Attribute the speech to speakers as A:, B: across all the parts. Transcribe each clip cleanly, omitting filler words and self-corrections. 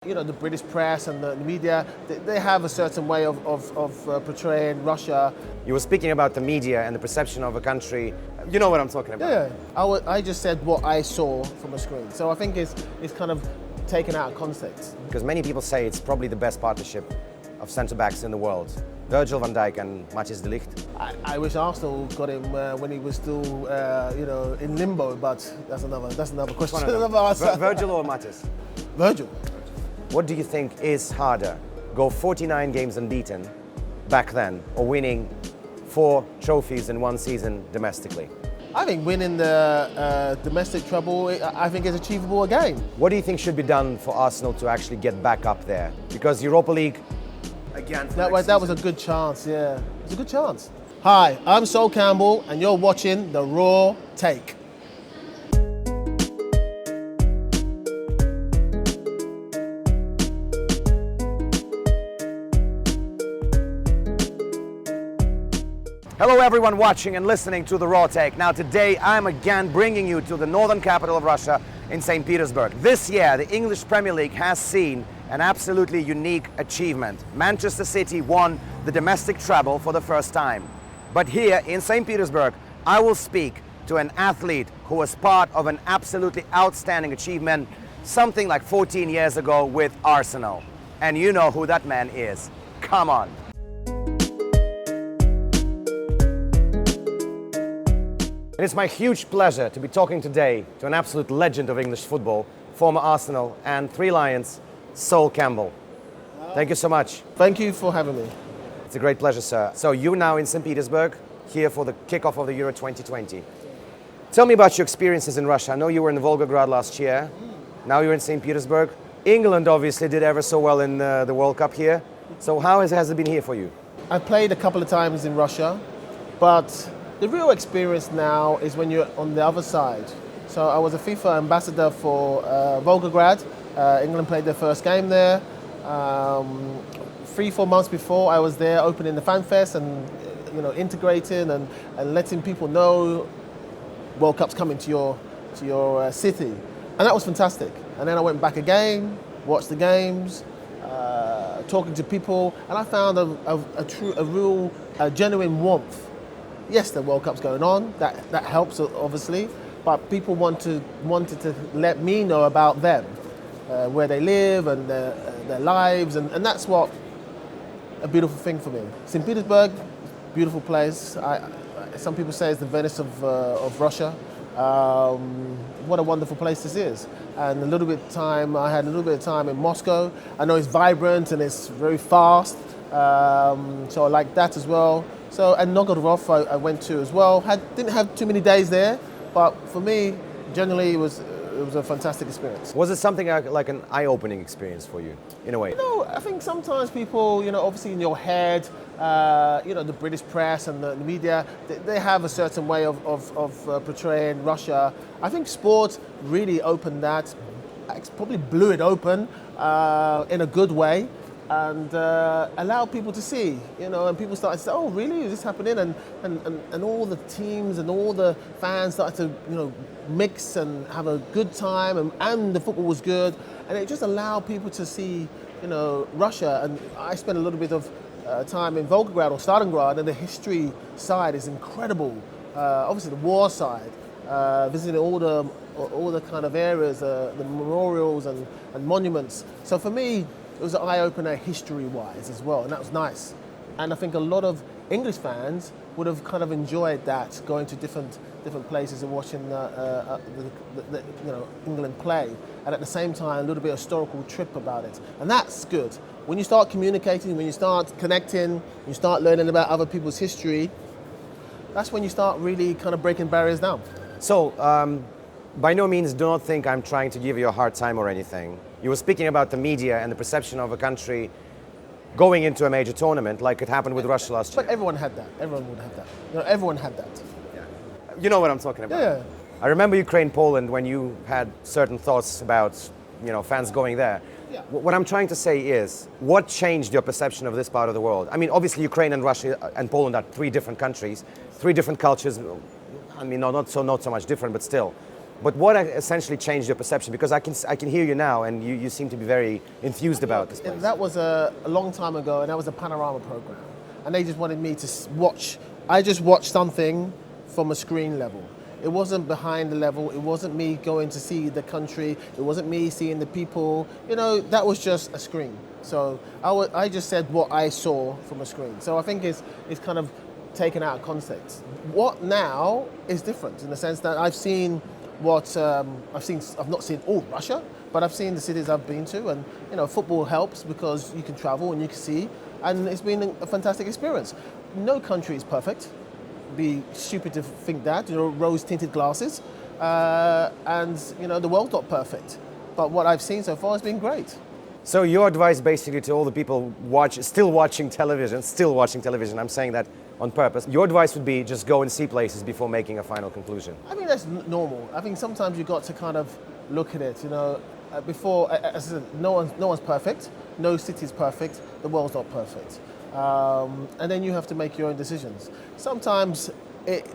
A: You know, the British press and the media, they have a certain way of portraying Russia.
B: You were speaking about the media and the perception of a country. You know what I'm talking about.
A: Yeah, I just said what I saw from a screen. So I think it's kind of taken out of context.
B: Because many people say it's probably the best partnership of centre-backs in the world. Virgil van Dijk and Dijk.
A: I wish Arsenal got him when he was still, in limbo, but that's another question.
B: Virgil or Mattis?
A: Virgil.
B: What do you think is harder? Go 49 games unbeaten back then, or winning 4 trophies in one season domestically?
A: I think winning the domestic treble, I think is achievable again.
B: What do you think should be done for Arsenal to actually get back up there? Because Europa League, again,
A: that was a good chance, yeah. It was a good chance. Hi, I'm Sol Campbell, and you're watching The Raw Take.
B: Hello everyone watching and listening to The Raw Take. Now today I'm again bringing you to the northern capital of Russia in St. Petersburg. This year the English Premier League has seen an absolutely unique achievement. Manchester City won the domestic treble for the first time. But here in St. Petersburg I will speak to an athlete who was part of an absolutely outstanding achievement something like 14 years ago with Arsenal. And you know who that man is. Come on. And it's my huge pleasure to be talking today to an absolute legend of English football, former Arsenal and Three Lions, Sol Campbell. Thank you so much.
A: Thank you for having me.
B: It's a great pleasure, sir. So you're now in St. Petersburg, here for the kickoff of the Euro 2020. Tell me about your experiences in Russia. I know you were in Volgograd last year. Now you're in St. Petersburg. England obviously did ever so well in the World Cup here. So how has it been here for you?
A: I played a couple of times in Russia, but the real experience now is when you're on the other side. So I was a FIFA ambassador for Volgograd. England played their first game there. 3-4 months before I was there opening the fan fest and integrating and letting people know World Cup's coming to your city. And that was fantastic. And then I went back again, watched the games, talking to people, and I found a real genuine warmth. Yes, the World Cup's going on. That helps, obviously. But people wanted to let me know about them, where they live and their lives, and that's what a beautiful thing for me. St. Petersburg, beautiful place. Some people say it's the Venice of Russia. What a wonderful place this is. And I had a little bit of time in Moscow. I know it's vibrant and it's very fast. So I like that as well. So, and Novgorod I went to as well. Didn't have too many days there, but for me, generally it was a fantastic experience.
B: Was it something like an eye-opening experience for you, in a way?
A: I think sometimes people, obviously in your head, the British press and the media, they have a certain way of portraying Russia. I think sport really opened that, probably blew it open in a good way. And allow people to see, and people started to say, oh, really, is this happening? And all the teams and all the fans started to, mix and have a good time, and the football was good. And it just allowed people to see, Russia. And I spent a little bit of time in Volgograd or Stalingrad, and the history side is incredible. Obviously, the war side, visiting all the kind of areas, the memorials and monuments. So for me, it was an eye-opener history-wise as well, and that was nice. And I think a lot of English fans would have kind of enjoyed that, going to different places and watching England play, and at the same time a little bit of historical trip about it. And that's good. When you start communicating, when you start connecting, you start learning about other people's history, that's when you start really kind of breaking barriers down.
B: So, by no means do not think I'm trying to give you a hard time or anything. You were speaking about the media and the perception of a country going into a major tournament like it happened with Russia last year.
A: But everyone had that. Everyone would have that. Everyone had that.
B: Yeah. You know what I'm talking about.
A: Yeah.
B: I remember Ukraine-Poland when you had certain thoughts about, fans going there.
A: Yeah.
B: What I'm trying to say is, what changed your perception of this part of the world? I mean, obviously Ukraine and Russia and Poland are 3 different countries, 3 different cultures. I mean, not so much different, but still. But what essentially changed your perception? Because I can hear you now, and you seem to be very enthused about this place.
A: That was a long time ago, and that was a panorama program. And they just wanted me to watch. I just watched something from a screen level. It wasn't behind the level. It wasn't me going to see the country. It wasn't me seeing the people. You know, that was just a screen. So I just said what I saw from a screen. So I think it's kind of taken out of context. What now is different in the sense that I've seen what I've not seen all Russia, but I've seen the cities I've been to, and you know, football helps because you can travel and you can see, and it's been a fantastic experience. No country is perfect. It'd be stupid to think that, you know, rose-tinted glasses, and you know, the world's not perfect. But what I've seen so far has been great.
B: So your advice basically to all the people still watching television, I'm saying that on purpose, your advice would be just go and see places before making a final conclusion.
A: I mean, that's normal. I think sometimes you've got to kind of look at it, you know, before, as I said, no one's perfect, no city's perfect, the world's not perfect. And then you have to make your own decisions. Sometimes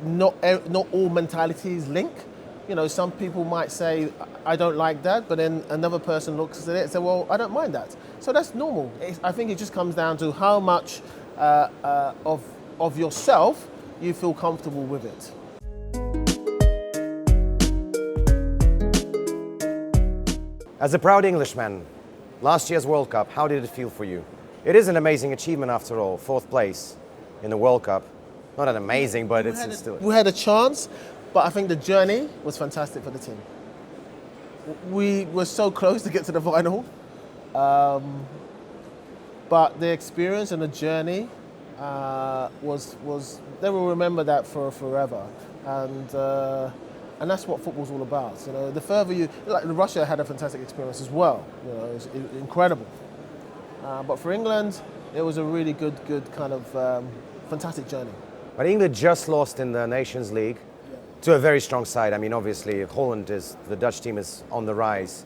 A: not all mentalities link. You know, some people might say, I don't like that, but then another person looks at it and says, well, I don't mind that. So that's normal. I think it just comes down to how much of yourself you feel comfortable with it.
B: As a proud Englishman, last year's World Cup, how did it feel for you? It is an amazing achievement after all, 4th place in the World Cup. Not an amazing, but it's still...
A: We had a chance, but I think the journey was fantastic for the team. We were so close to get to the final, but the experience and the journey they will remember that for forever, and that's what football's all about. You know, the further Russia had a fantastic experience as well. You know, it's incredible. But for England, it was a really good kind of fantastic journey.
B: But England just lost in the Nations League to a very strong side. I mean, obviously, the Dutch team is on the rise.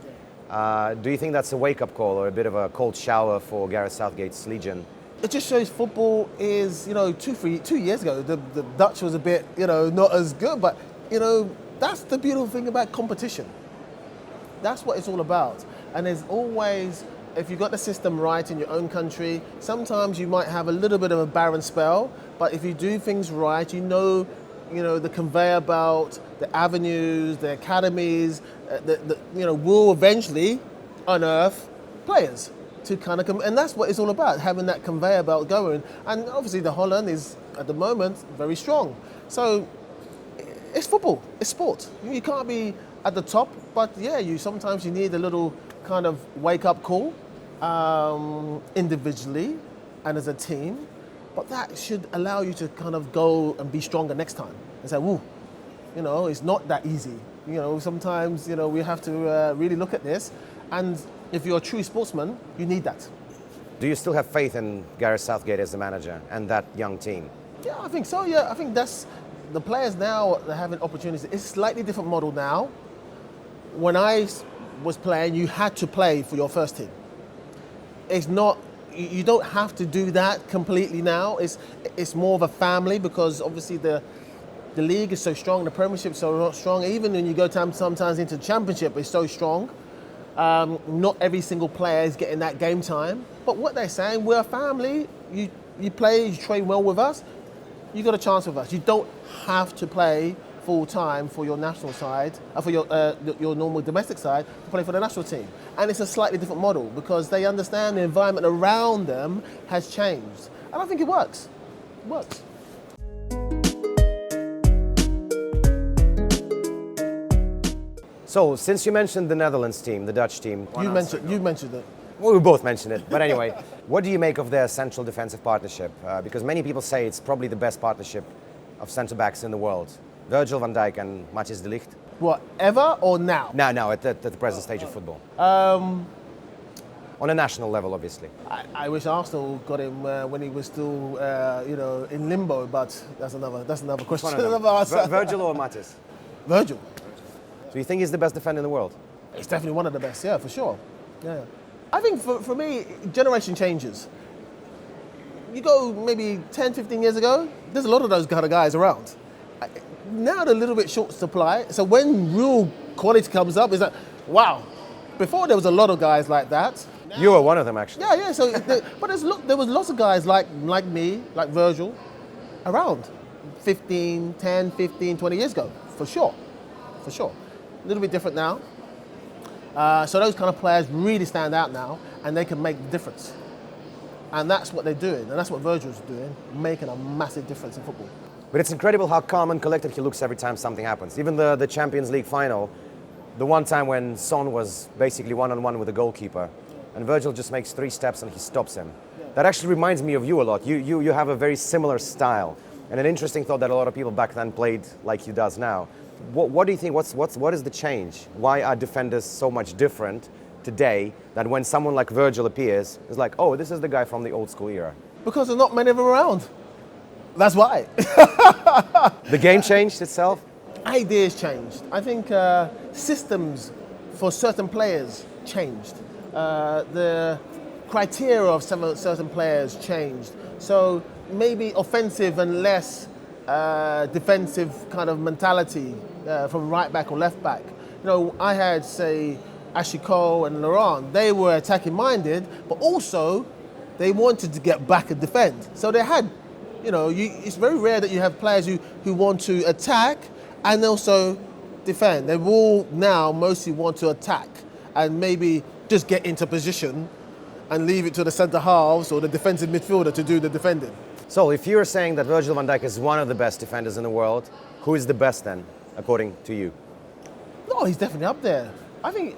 B: Do you think that's a wake-up call or a bit of a cold shower for Gareth Southgate's Legion?
A: It just shows football is, you know, 2 years ago, the Dutch was a bit, you know, not as good, but, you know, that's the beautiful thing about competition. That's what it's all about. And there's always, if you've got the system right in your own country, sometimes you might have a little bit of a barren spell, but if you do things right, you know, the conveyor belt, the avenues, the academies, you know, will eventually unearth players to kind of and that's what it's all about, having that conveyor belt going. And obviously the Holland is at the moment very strong. So it's football, it's sport. You can't be at the top, but yeah, sometimes you need a little kind of wake up call, individually and as a team. But that should allow you to kind of go and be stronger next time and say, woo, you know, it's not that easy. You know, sometimes, you know, we have to really look at this. And if you're a true sportsman, you need that.
B: Do you still have faith in Gareth Southgate as the manager and that young team?
A: Yeah, I think so, yeah. I think that's, the players now are having opportunities. It's a slightly different model now. When I was playing, you had to play for your first team. It's not, you don't have to do that completely now. It's more of a family because obviously the league is so strong, the Premiership is so strong. Even when you go sometimes into the Championship, it's so strong. Not every single player is getting that game time. But what they're saying, we're a family. You play, you train well with us, you got a chance with us. You don't have to play full time for your national side, for your normal domestic side, to play for the national team. And it's a slightly different model because they understand the environment around them has changed. And I think it works. It works.
B: So, since you mentioned the Netherlands team, the Dutch team...
A: You mentioned it.
B: Well, we both mentioned it. But anyway, what do you make of their central defensive partnership? Because many people say it's probably the best partnership of centre-backs in the world. Virgil, van Dijk and Matthijs de Ligt.
A: What, ever or now?
B: Now, at the present stage of football. On a national level, obviously.
A: I wish Arsenal got him when he was still, you know, in limbo, but that's another question.
B: Virgil or Matthijs?
A: Virgil.
B: So you think he's the best defender in the world?
A: He's definitely one of the best, yeah, for sure. Yeah. I think for me, generation changes. You go maybe 10, 15 years ago, there's a lot of those kind of guys around. Now they're a little bit short supply, so when real quality comes up. It's like, wow. Before there was a lot of guys like that.
B: You were one of them, actually.
A: Yeah. So, but there was lots of guys like me, like Virgil, around 10, 15, 20 years ago, for sure. A little bit different now. So those kind of players really stand out now, and they can make the difference. And that's what they're doing, and that's what Virgil's doing, making a massive difference in football.
B: But it's incredible how calm and collected he looks every time something happens. Even the Champions League final, the one time when Son was basically one-on-one with the goalkeeper, and Virgil just makes 3 steps and he stops him. That actually reminds me of you a lot. You have a very similar style, and an interesting thought that a lot of people back then played like he does now. What do you think? What is the change? Why are defenders so much different today that when someone like Virgil appears, it's like, oh, this is the guy from the old school era?
A: Because there's not many of them around. That's why.
B: The game changed itself?
A: Ideas changed. I think systems for certain players changed. The criteria of some certain players changed. So maybe offensive and less defensive kind of mentality from right back or left back. You know, I had, say, Ashley Cole and Laurent. They were attacking minded, but also they wanted to get back and defend. So they had, you know, it's very rare that you have players who want to attack and also defend. They all now mostly want to attack and maybe just get into position and leave it to the centre halves or the defensive midfielder to do the defending.
B: So if you're saying that Virgil van Dijk is one of the best defenders in the world, who is the best then, according to you?
A: No, he's definitely up there. I think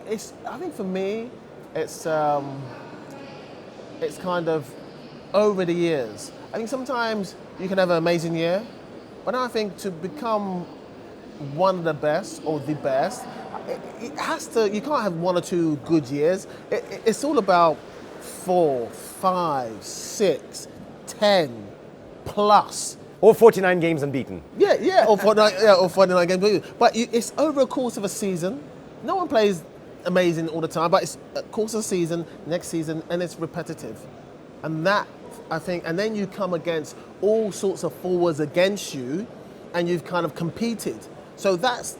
A: for me, it's kind of over the years. I think sometimes you can have an amazing year, but I think to become one of the best or the best, it has to. You can't have 1 or 2 good years. It's all about 4, 5, 6, 10 plus.
B: Or 49 games unbeaten.
A: Yeah, or 49 games. But it's over a course of a season. No one plays amazing all the time, but it's a course of a season, next season, and it's repetitive. And that, I think, and then you come against all sorts of forwards against you, and you've kind of competed. So that's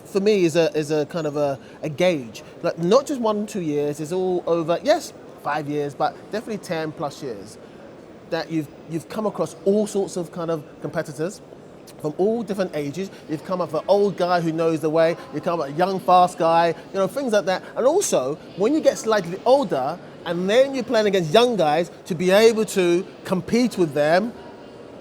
A: for me is a kind of a gauge. Like not just 1 or 2 years, it's all over. Yes, 5 years, but definitely 10 plus years. That you've come across all sorts of kind of competitors from all different ages. You've come up with an old guy who knows the way. You come up with a young, fast guy. You know, things like that. And also, when you get slightly older, and then you're playing against young guys, to be able to compete with them,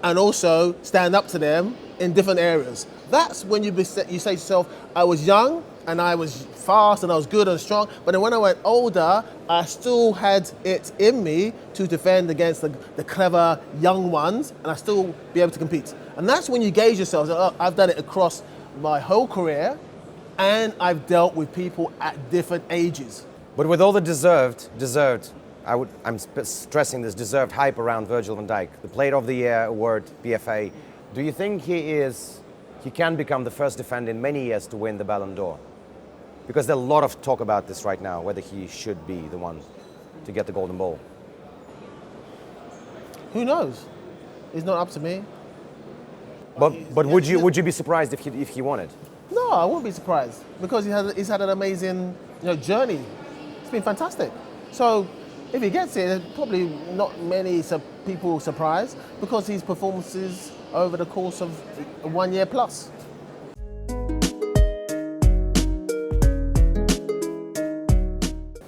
A: and also stand up to them in different areas. That's when you say to yourself, I was young and I was fast and I was good and strong, but then when I went older, I still had it in me to defend against the clever young ones, and I still be able to compete. And that's when you gauge yourself. Oh, I've done it across my whole career, and I've dealt with people at different ages.
B: But with all the deserved, I'm stressing this, deserved hype around Virgil van Dijk, the Player of the Year award, BFA, do you think he can become the first defender in many years to win the Ballon d'Or? Because there's a lot of talk about this right now, whether he should be the one to get the Golden Ball.
A: Who knows? It's not up to me.
B: But would you be surprised if he won it?
A: No, I wouldn't be surprised because he's had an amazing journey. It's been fantastic. So if he gets it, there's probably not many people surprised because his performances over the course of 1 year plus.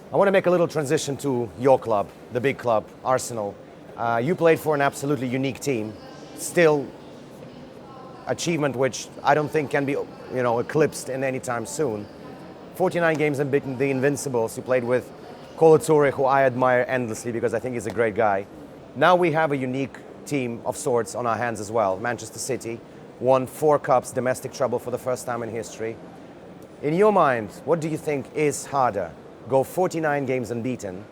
B: I want to make a little transition to your club, the big club, Arsenal. You played for an absolutely unique team, still achievement which I don't think can be eclipsed in any time soon. 49 games unbeaten, the Invincibles. You played with Kolo Toure, who I admire endlessly because I think he's a great guy. Now we have a unique team of sorts on our hands as well. Manchester City won 4 cups, domestic treble for the first time in history. In your mind, what do you think is harder? Go 49 games unbeaten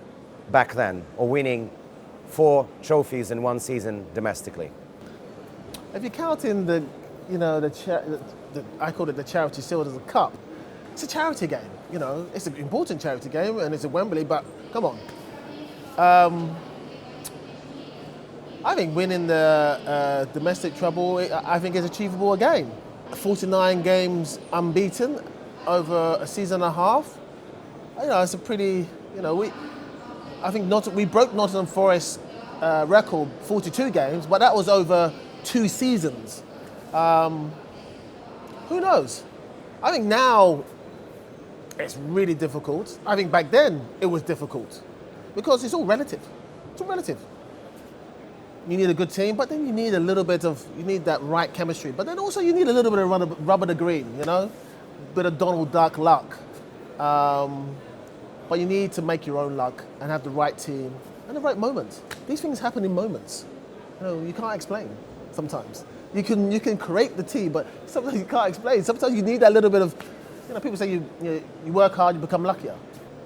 B: back then, or winning 4 trophies in one season domestically?
A: If you count in I call it the Charity Shield as a cup, it's a charity game. It's an important charity game, and it's at Wembley. But come on, I think winning the domestic treble, I think is achievable again. 49 games unbeaten. over a season and a half, it's a pretty, I think we broke Nottingham Forest record 42 games, but that was over 2 seasons. Who knows? I think now it's really difficult. I think back then it was difficult because it's all relative. It's all relative. You need a good team, but then you need that right chemistry. But then also you need a little bit of rubber to green, bit of Donald Duck luck. But you need to make your own luck and have the right team and the right moment. These things happen in moments. You can't explain sometimes. You can create the team, but sometimes you can't explain. Sometimes you need that little bit of, people say you work hard, you become luckier.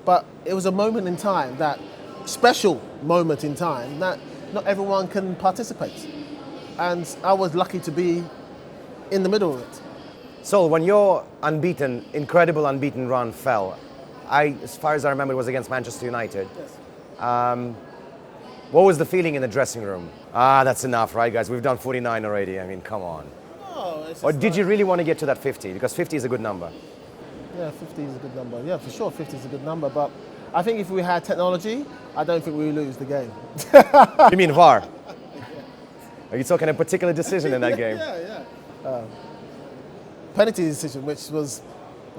A: But it was a moment in time, that special moment in time, that not everyone can participate. And I was lucky to be in the middle of it.
B: So when your incredible unbeaten run fell, as far as I remember, it was against Manchester United.
A: Yes.
B: What was the feeling in the dressing room? That's enough, right, guys? We've done 49 already. I mean, come on.
A: No,
B: Or did you really want to get to that 50? Because 50 is a good number.
A: Yeah, 50 is a good number. Yeah, for sure, 50 is a good number. But I think if we had technology, I don't think we would lose the game.
B: You mean VAR? Are you talking a particular decision in that game?
A: Yeah. Penalty decision, which was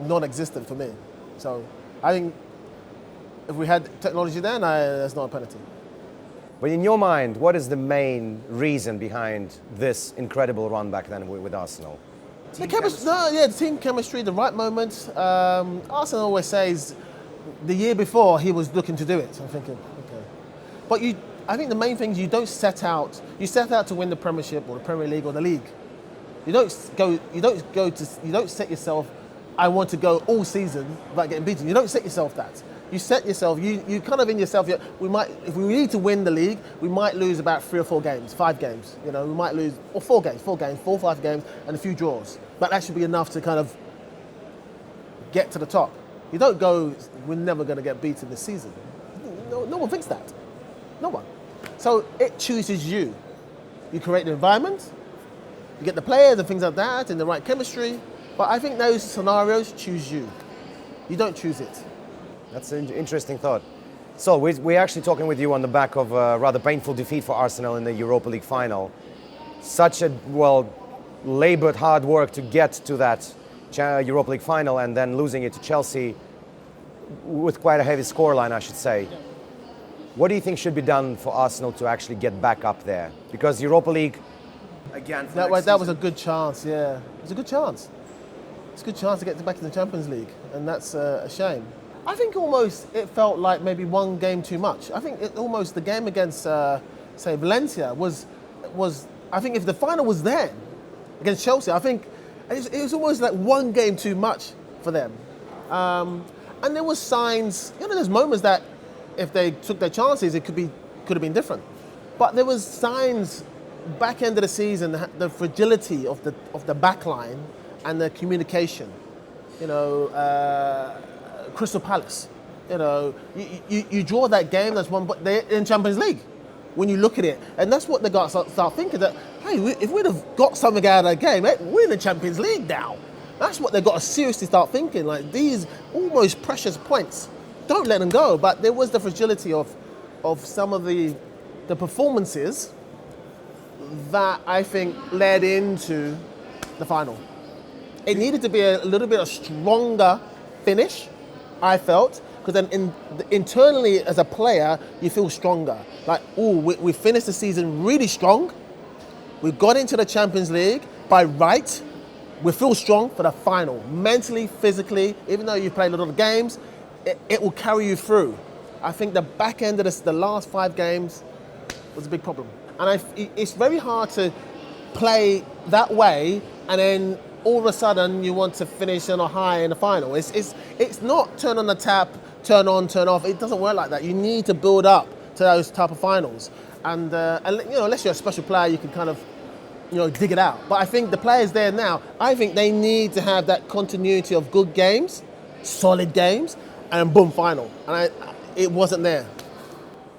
A: non-existent for me. So I think if we had technology then, there's not a penalty.
B: But in your mind, what is the main reason behind this incredible run back then with Arsenal?
A: The team chemistry, the right moment. Arsenal always says the year before he was looking to do it. I'm thinking, okay. But I think the main thing is you set out to win the Premiership or the Premier League or the league. You don't set yourself, I want to go all season without getting beaten. You don't set yourself that. You set yourself, you kind of in yourself, if we need to win the league, we might lose about 3 or 4 games, 5 games. We might lose, or 4 games, 4 or 5 games, and a few draws. But that should be enough to kind of get to the top. You don't go, we're never going to get beaten this season. No one thinks that. No one. So it chooses you. You create the environment, you get the players and things like that, and the right chemistry. But I think those scenarios choose you. You don't choose it.
B: That's an interesting thought. So we're actually talking with you on the back of a rather painful defeat for Arsenal in the Europa League final. Such a, laboured hard work to get to that Europa League final and then losing it to Chelsea with quite a heavy scoreline, I should say. Yeah. What do you think should be done for Arsenal to actually get back up there? Because Europa League, again,
A: that was a good chance, yeah. It was a good chance. It's a good chance to get back in the Champions League, and that's a shame. I think almost it felt like maybe one game too much. I think the game against, say, Valencia was. I think if the final was then against Chelsea, I think it was almost like one game too much for them. And there was signs. There's moments that if they took their chances, it could have been different. But there was signs back end of the season, the fragility of the back line and the communication. Crystal Palace. You draw that game. That's one, but they're in Champions League. When you look at it, and that's what they got to start thinking that, hey, if we'd have got something out of that game, we're in the Champions League now. That's what they got to seriously start thinking. Like these almost precious points, don't let them go. But there was the fragility of some of the performances that I think led into the final. It needed to be a little bit of stronger finish, I felt, because then internally as a player, you feel stronger. Like, we finished the season really strong. We got into the Champions League by right. We feel strong for the final. Mentally, physically, even though you played a lot of games, it will carry you through. I think the back end of the last 5 games was a big problem. And it's very hard to play that way and then all of a sudden you want to finish on a high in the final. It's not turn on the tap, turn on, turn off. It doesn't work like that. You need to build up to those type of finals. And unless you're a special player, you can kind of, dig it out. But I think the players there now, I think they need to have that continuity of good games, solid games, and boom, final. And it wasn't there.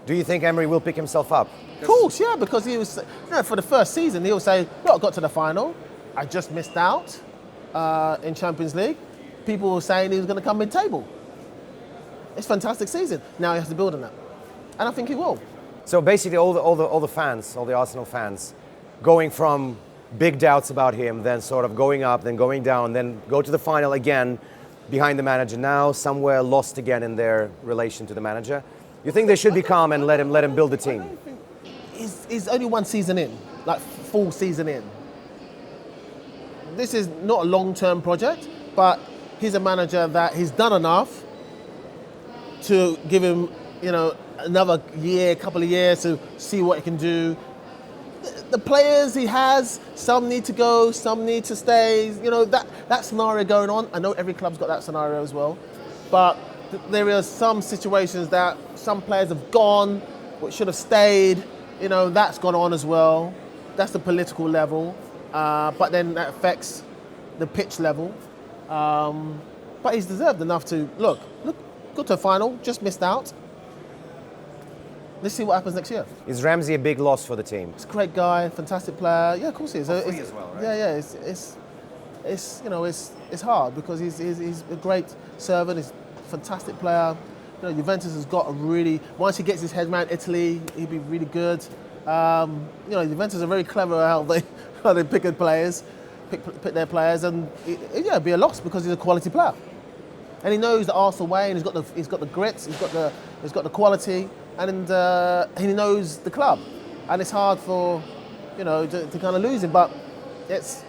B: Do you think Emery will pick himself up?
A: Of course, yeah, because he was, for the first season, he'll say, look, I got to the final. I just missed out in Champions League. people were saying he was going to come mid-table. It's a fantastic season. Now he has to build on that. And I think he will.
B: So basically all the fans, all the Arsenal fans, going from big doubts about him, then sort of going up, then going down, then go to the final again behind the manager, now somewhere lost again in their relation to the manager. You think they should be calm and let him build the team?
A: He's only one season in, like full season in. This is not a long-term project, but he's a manager that he's done enough to give him, another year, couple of years to see what he can do. The players he has, some need to go, some need to stay. That scenario going on. I know every club's got that scenario as well, but there are some situations that some players have gone, which should have stayed. That's gone on as well. That's the political level, but then that affects the pitch level. But he's deserved enough to look, got to a final, just missed out. Let's see what happens next year.
B: Is Ramsey a big loss for the team?
A: He's a great guy, fantastic player. Yeah, of course he is.
B: Free as well, right?
A: Yeah. It's hard because he's a great servant. He's a fantastic player. Juventus has got a really, once he gets his head around Italy, he'd be really good. Juventus are very clever how they pick their players, pick their players, and it'd be a loss because he's a quality player, and he knows the Arsenal way, and he's got the grit, he's got the quality, and he knows the club, and it's hard for to kind of lose him, but it's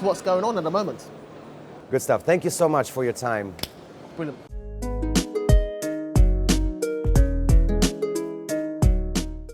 A: what's going on at the moment.
B: Good stuff. Thank you so much for your time.
A: Brilliant.